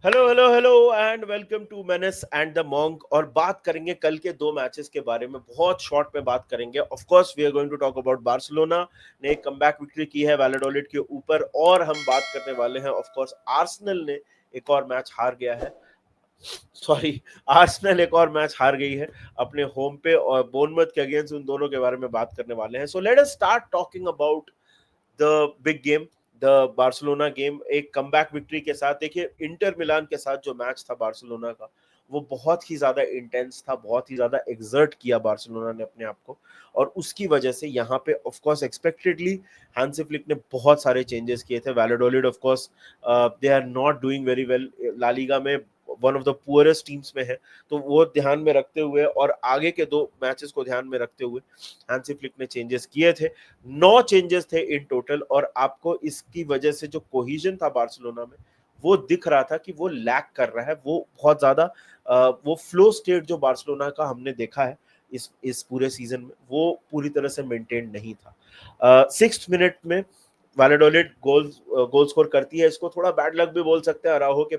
Hello hello hello and welcome to menace and the monk. और बात करेंगे कल के दो मैचेस के बारे में, बहुत शॉर्ट में बात करेंगे। Of course we are going to talk about Barcelona ने एक कमबैक विक्ट्री की है वैलाडोलिड के ऊपर, और हम बात करने वाले हैं ऑफ कोर्स आर्सेनल ने एक और मैच हार गया है। सॉरी, आर्सेनल एक और मैच हार गई है अपने होम पे और बोर्नमथ के अगेंस्ट। उन दोनों के बारे में बात करने वाले हैं। So let us start talking about the big game, the Barcelona game. एक कमबैक विक्ट्री के साथ, देखिए इंटर मिलान के साथ जो मैच था बार्सिलोना का, वो बहुत ही ज्यादा इंटेंस था, बहुत ही ज्यादा एक्सर्ट किया बार्सिलोना ने अपने आप को। और उसकी वजह से यहाँ पे of course expectedly Hansi Flick ने बहुत सारे चेंजेस किए थे। Valladolid of course they are not doing very well La Liga में, one of the poorest teams में है। तो वो ध्यान में रखते हुए और आगे के दो मैचेस को ध्यान में रखते हुए हैंसी फ्लिक ने चेंजेस किए थे। 9 चेंजेस थे इन टोटल, और आपको इसकी वजह से जो कोहिजन था बार्सिलोना में, वो दिख रहा था कि वो लैक कर रहा है। वो बहुत ज्यादा वो फ्लो स्टेट जो बार्सिलोना का हमने देखा है इस पूरे सीजन में, वो पूरी तरह से मेंटेन नहीं था। 6th मिनट में वैलाडोलिड गोल स्कोर करती है। इसको थोड़ा बैड लक भी बोल सकते हैं, अराहो के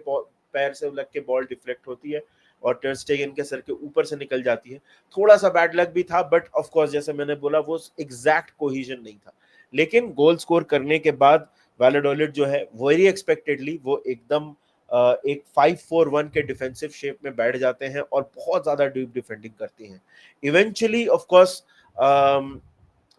पैर से लग के बॉल डिफ्लेक्ट होती है और टर स्टेगन के सर के ऊपर से निकल जाती है। थोड़ा सा बैड लक भी था, बट ऑफ कोर्स जैसे मैंने बोला वो एग्जैक्ट कोहिजन नहीं था। लेकिन गोल स्कोर करने के बाद वैलाडोलिड जो है वेरी एक्सपेक्टेडली वो एकदम एक 5-4-1 के डिफेंसिव शेप में बैठ जाते हैं और बहुत ज्यादा डीप डिफेंडिंग करती हैं। इवेंचुअली ऑफ कोर्स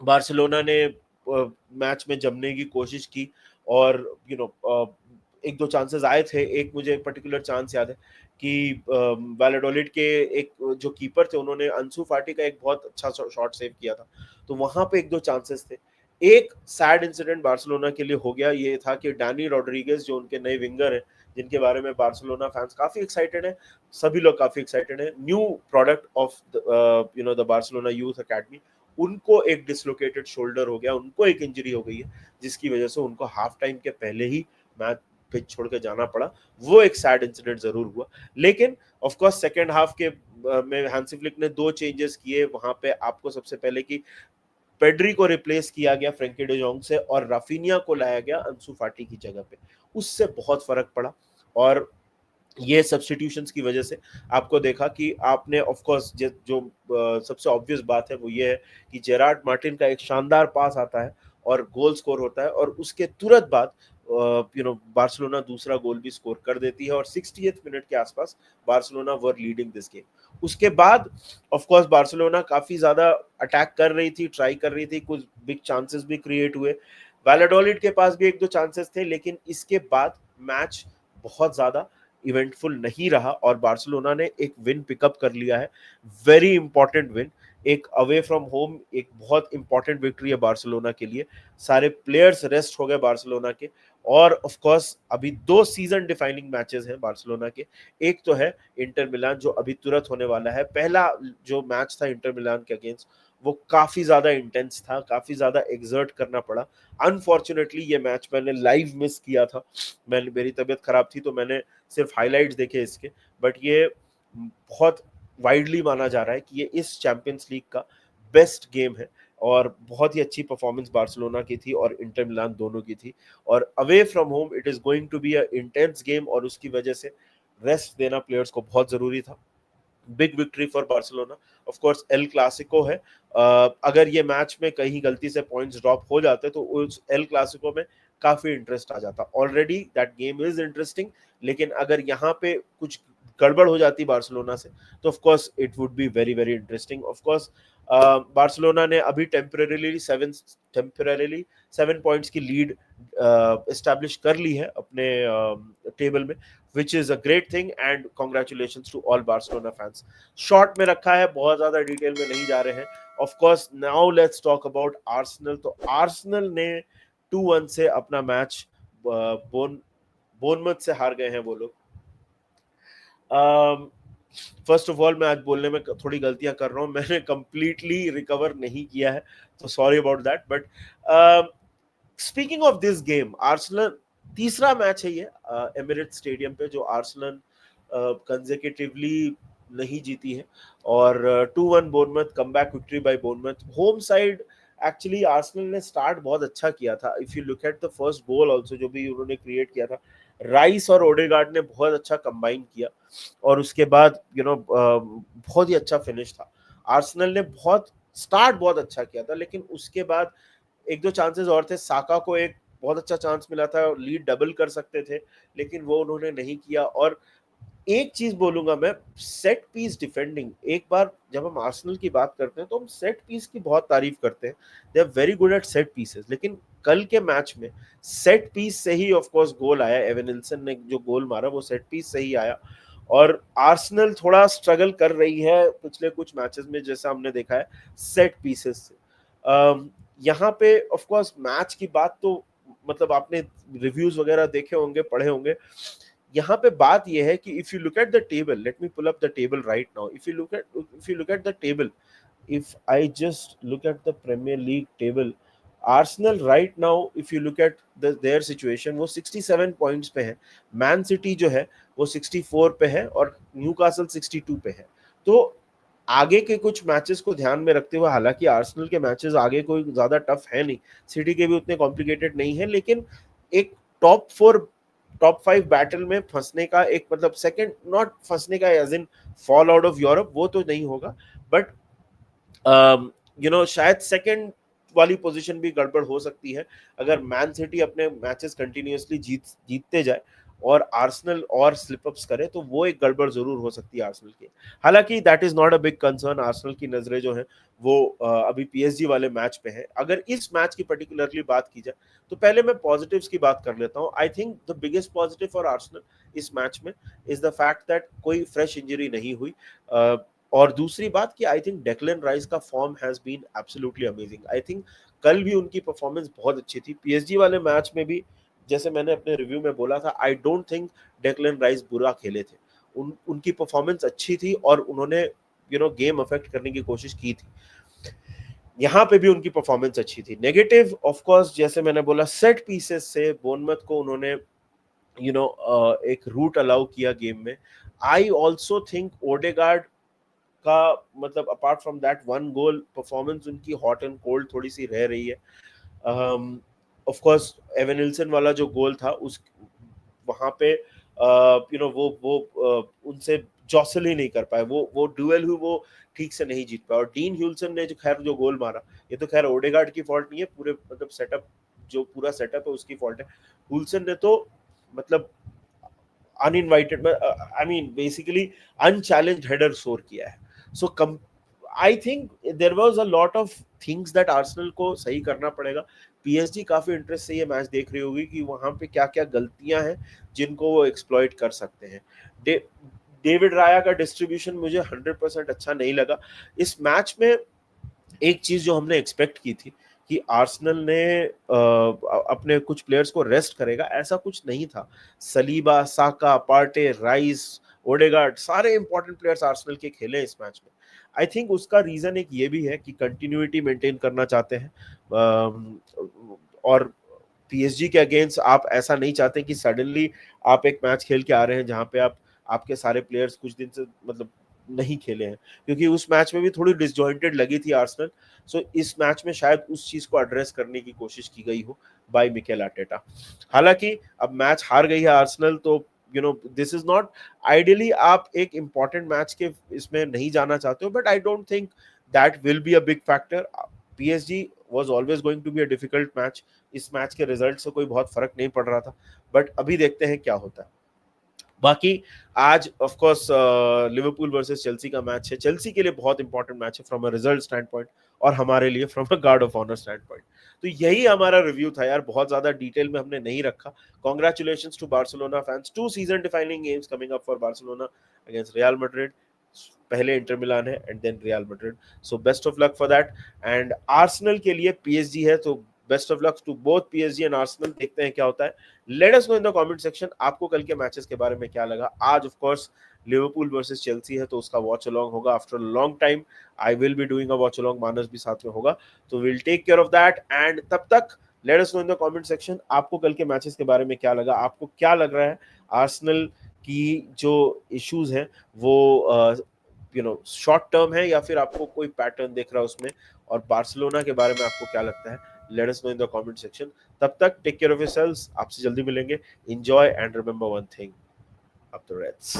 बार्सिलोना ने मैच में जमने की कोशिश की, और यू नो एक दो चांसेस आए थे। एक मुझे एक पर्टिकुलर चांस याद है कि वैलाडोलिड के एक जो कीपर थे, उन्होंने अंसू फाटी का एक बहुत अच्छा शॉट सेव किया था। तो वहां पे एक दो चांसेस थे। एक सैड इंसिडेंट बार्सिलोना के लिए हो गया, ये था कि डैनी रॉड्रिगेज जो उनके नए विंगर हैं, जिनके बारे में बार्सिलोना फैंस काफी एक्साइटेड है, सभी लोग काफी एक्साइटेड है, new product of the Barcelona youth academy, उनको एक डिसलोकेटेड शोल्डर हो गया, उनको एक इंजरी हो गई है, जिसकी वजह से उनको हाफ टाइम के पहले ही मैच पिच छोड़ के जाना पड़ा। वो एक सैड इंसिडेंट जरूर हुआ। लेकिन ऑफ कोर्स सेकेंड हाफ के में हैंसी फ्लिक ने दो चेंजेस किए वहां पे। आपको सबसे पहले कि पेड्री को रिप्लेस किया गया फ्रेंकी डे जॉन्ग से, और राफिनिया को लाया गया अंसू फाटी की जगह पे। उससे बहुत फर्क पड़ा। और ये सब्सटीट्यूशंस की वजह से आपको देखा कि आपने ऑफ कोर्स जो सबसे ऑब्वियस बात है वो ये है कि जेरार्ड मार्टिन का एक शानदार पास आता है और गोल स्कोर होता है, और उसके तुरंत बाद बार्सिलोना दूसरा गोल भी स्कोर कर देती है, और 60th मिनट के आसपास Barcelona were leading this game. उसके बाद ऑफ कोर्स बार्सिलोना काफी ज्यादा अटैक कर रही थी, ट्राई कर रही थी, कुछ बिग चांसेस भी क्रिएट हुए। वैलाडोलिड के पास भी एक दो चांसेस थे, लेकिन इसके बाद मैच बहुत ज्यादा इवेंटफुल नहीं रहा और बार्सिलोना ने एक विन पिकअप कर लिया है। वेरी इंपॉर्टेंट विन, एक अवे फ्रॉम होम, एक बहुत इंपॉर्टेंट विक्ट्री है बार्सिलोना के लिए। सारे प्लेयर्स रेस्ट हो गए बार्सिलोना के। और ऑफ कोर्स अभी दो सीजन डिफाइनिंग मैचेस हैं बार्सिलोना के। एक तो है इंटर मिलान जो अभी तुरंत होने वाला है। पहला जो मैच था इंटर मिलान के अगेंस्ट, वो काफी ज्यादा इंटेंस था, काफी ज्यादा एक्सर्ट करना पड़ा। अनफॉर्चुनेटली ये मैच मैंने लाइव मिस किया था। मेरी तबीयत खराब थी तो मैंने सिर्फ हाइलाइट्स देखे इसके। बट ये बहुत वाइडली माना जा रहा है कि ये इस चैंपियंस लीग का बेस्ट गेम है, और बहुत ही अच्छी परफॉर्मेंस बार्सिलोना की थी और इंटर मिलान दोनों की थी। और away from home it is going to be a intense game, और उसकी वजह से रेस्ट देना प्लेयर्स को बहुत जरूरी था। Big victory for Barcelona. Of course El Clasico है। अगर ये मैच में कहीं गलती से पॉइंट्स ड्रॉप हो जाते तो उस एल क्लासिको में काफी इंटरेस्ट आ जाता। Already that game is interesting, लेकिन अगर यहाँ पे कुछ गड़बड़ हो जाती बार्सिलोना से, तो of course it would be very very interesting. Of course Barcelona ने अभी टेम्परेरीली 7 पॉइंट्स की लीड एस्टैब्लिश कर ली है अपने टेबल में, which is a great thing and congratulations to all Barcelona fans. Short में रखा है, बहुत ज्यादा डिटेल में नहीं जा रहे हैं। Of course now let's talk about Arsenal. तो आर्सेनल ने 2-1 से अपना मैच बोनमथ से हार गए हैं वो लोग। फर्स्ट ऑफ ऑल मैं आज बोलने में थोड़ी गलतियां कर रहा हूं, मैंने कंप्लीटली रिकवर नहीं किया है, तो sorry about that. But speaking of this game, Arsenal तीसरा मैच है ये एमिरेट्स स्टेडियम पे जो आर्सेनल कंसेक्यूटिवली नहीं जीती है। और 2-1 Bournemouth comeback victory by Bournemouth home side. Actually Arsenal ने स्टार्ट बहुत अच्छा किया था। If you look at the first goal also जो भी उन्होंने क्रिएट किया था, राइस और ओडेगार्ड ने बहुत अच्छा कंबाइन किया और उसके बाद बहुत ही अच्छा फिनिश था। आर्सेनल ने बहुत अच्छा किया था, लेकिन उसके बाद एक दो चांसेस और थे। साका को एक बहुत अच्छा चांस मिला था, लीड डबल कर सकते थे, लेकिन वो उन्होंने नहीं किया। और एक चीज बोलूंगा मैं, सेट पीस डिफेंडिंग, एक बार जब हम आर्सेनल की बात करते हैं तो हम सेट पीस की बहुत तारीफ करते हैं, they are very good at set pieces, लेकिन कल के मैच में सेट पीस से ही ऑफ कोर्स गोल आया। एवन निल्सन ने जो गोल मारा वो सेट पीस से ही आया। और आर्सेनल थोड़ा स्ट्रगल कर रही है पिछले कुछ मैचेस में, जैसा हमने देखा है सेट पीसेस से। यहाँ पे ऑफ कोर्स मैच की बात तो मतलब आपने रिव्यूज वगैरह देखे होंगे, पढ़े होंगे। यहाँ पे बात यह है कि if you look at the table, let me pull up the table right now, if you look at the table, if I just look at the Premier League table, Arsenal right now, if you look at their situation, वो 67 points पे है। Man city जो है वो 64 पे है और Newcastle 62 पे है। तो आगे के कुछ मैचेस को ध्यान में रखते हुए, हालांकि आर्सेनल के मैचेस आगे कोई ज्यादा टफ है नहीं, सिटी के भी उतने कॉम्प्लिकेटेड नहीं है, लेकिन एक टॉप 4 टॉप 5 बैटल में फंसने का एक मतलब सेकंड, नॉट फंसने का as in fall out of Europe, वो तो नहीं होगा, बट शायद सेकंड वाली पोजीशन भी गड़बड़ हो सकती है अगर मैन सिटी अपने मैचेस कंटिन्यूअसली जीतते जाए और आर्सेनल और स्लिप अप्स करे, तो वो एक गड़बड़ जरूर हो सकती है आर्सेनल की। हालांकि that is not a big concern, Arsenal की नजरें जो है वो अभी पीएसजी वाले मैच पे है। अगर इस मैच की पर्टिकुलरली बात की जाए तो पहले मैं पॉजिटिव्स की बात कर लेता हूं। I think the biggest positive for Arsenal इस मैच में इज द फैक्ट दैट कोई फ्रेश इंजरी नहीं हुई। और दूसरी बात कि आई थिंक डेक्लन राइस का form has been absolutely amazing. I think कल भी उनकी परफॉर्मेंस बहुत अच्छी थी। पीएसजी वाले मैच में भी जैसे मैंने अपने रिव्यू में बोला था, आई डोंट थिंक डेक्लन राइस बुरा खेले थे। उनकी परफॉर्मेंस अच्छी थी और उन्होंने गेम अफेक्ट करने की कोशिश की थी। यहाँ पे भी उनकी परफॉर्मेंस अच्छी थी। नेगेटिव ऑफ कोर्स जैसे मैंने बोला, सेट पीसेस से बोर्नमथ को उन्होंने एक रूट अलाउ किया गेम में। आई ऑल्सो थिंक ओडेगार्ड का मतलब apart from that one goal performance उनकी हॉट एंड कोल्ड थोड़ी सी रह रही है। ऑफ कोर्स एवन निल्सन वाला जो गोल था उस वहां पे वो उनसे जॉसल ही नहीं कर पाए, वो ड्यूएल हुई वो ठीक से नहीं जीत पाया। और डीन ह्यूलसन ने जो गोल मारा, ये तो खैर ओडेगार्ड की फॉल्ट नहीं है, पूरे मतलब सेटअप, जो पूरा सेटअप है उसकी फॉल्ट है। हुलसन ने तो मतलब uninvited, I mean basically unchallenged header score किया है। So come I think there was a lot of things that Arsenal को सही करना पड़ेगा। पीएसजी काफी इंटरेस्ट से ये मैच देख रही होगी कि वहां पे क्या क्या गलतियां हैं जिनको वो एक्सप्लॉइट कर सकते हैं। डेविड राया का डिस्ट्रीब्यूशन मुझे 100% अच्छा नहीं लगा इस मैच में। एक चीज जो हमने एक्सपेक्ट की थी कि आर्सेनल ने अपने कुछ प्लेयर्स को रेस्ट करेगा, ऐसा कुछ नहीं था। सलीबा, साका, पार्टे, राइस, ओडेगार्ड, सारे इंपॉर्टेंट प्लेयर्स आर्सेनल के खेले इस मैच में। आई थिंक उसका रीजन एक ये भी है कि कंटिन्यूटी मेंटेन करना चाहते हैं। और पीएसजी के अगेंस्ट आप ऐसा नहीं चाहते कि सडनली आप एक मैच खेल के आ रहे हैं जहां पे आपके सारे प्लेयर्स कुछ दिन से मतलब नहीं खेले हैं, क्योंकि उस मैच में भी थोड़ी डिसजॉइंटेड लगी थी आर्सेनल। सो इस मैच में शायद उस चीज को एड्रेस करने की कोशिश की गई हो बाय मिकेल आर्टेटा। हालांकि अब मैच हार गई है आर्सेनल, तो दिस इज नॉट आइडियली आप एक इंपॉर्टेंट मैच के इसमें नहीं जाना चाहते हो, but I don't think that will be a big factor. PSG was always going to be a difficult match. इस मैच के रिजल्ट से कोई बहुत फर्क नहीं पड़ रहा था, बट अभी देखते हैं क्या होता है। बाकी आज of course Liverpool versus Chelsea का मैच है। चेल्सी के लिए बहुत इंपॉर्टेंट मैच है from a result standpoint, और हमारे लिए from a guard of honour standpoint. तो यही हमारा रिव्यू था यार, बहुत ज्यादा डिटेल में हमने नहीं रखा। Congratulations to Barcelona fans, 2 season defining games coming up for Barcelona against Real Madrid. पहले इंटर मिलान है and then Real Madrid, so best of luck for that. And Arsenal के लिए पीएसजी है, तो best of luck to both PSG and Arsenal. देखते हैं क्या होता है। Let us know in the comment section आपको कल के मैचेस के बारे में क्या लगा। आज of course Liverpool versus Chelsea है, तो उसका वॉच अलोंग होगा after long time. I will be doing a watch along, Manas भी साथ में होगा, तो will take care of that. And तब तक let us know in the comment section आपको कल के मैचेस के बारे में क्या लगा। आपको क्या लग रहा है आर्सेनल की जो इश्यूज हैं वो शॉर्ट टर्म है या फिर आपको कोई पैटर्न दिख रहा है उसमें, और बार्सिलोना के बारे में आपको क्या लगता है। Let us know in the comment section. तब तक टेक केयर ऑफ योरसेल्व्स, आपसे जल्दी मिलेंगे। Enjoy and remember one thing, up the Reds.